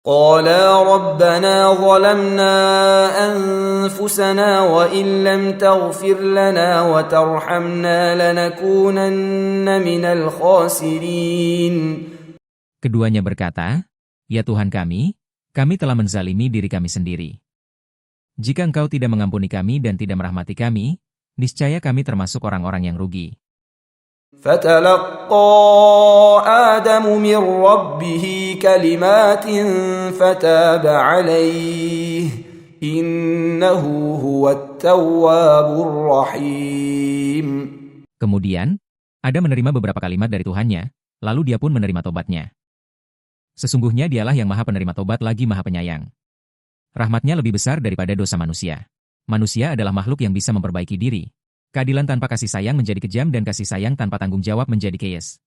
قالا ربنا ظلمنا أنفسنا وإن لم تغفر لنا وترحمنا لنكونن من الخاسرين. Keduanya berkata, "Ya Tuhan kami telah menzalimi diri kami sendiri. Jika Engkau tidak mengampuni kami dan tidak merahmati kami, niscaya kami termasuk orang-orang yang rugi." فتلقى آدم من ربه كلمات فتاب عليه إنه هو التواب الرحيم. Kemudian, Adam menerima beberapa kalimat dari Tuhannya, lalu dia pun menerima tobatnya. Sesungguhnya dialah yang maha penerima tobat lagi maha penyayang. Rahmatnya lebih besar daripada dosa manusia. Manusia adalah makhluk yang bisa memperbaiki diri. Keadilan tanpa kasih sayang menjadi kejam dan kasih sayang tanpa tanggung jawab menjadi chaos.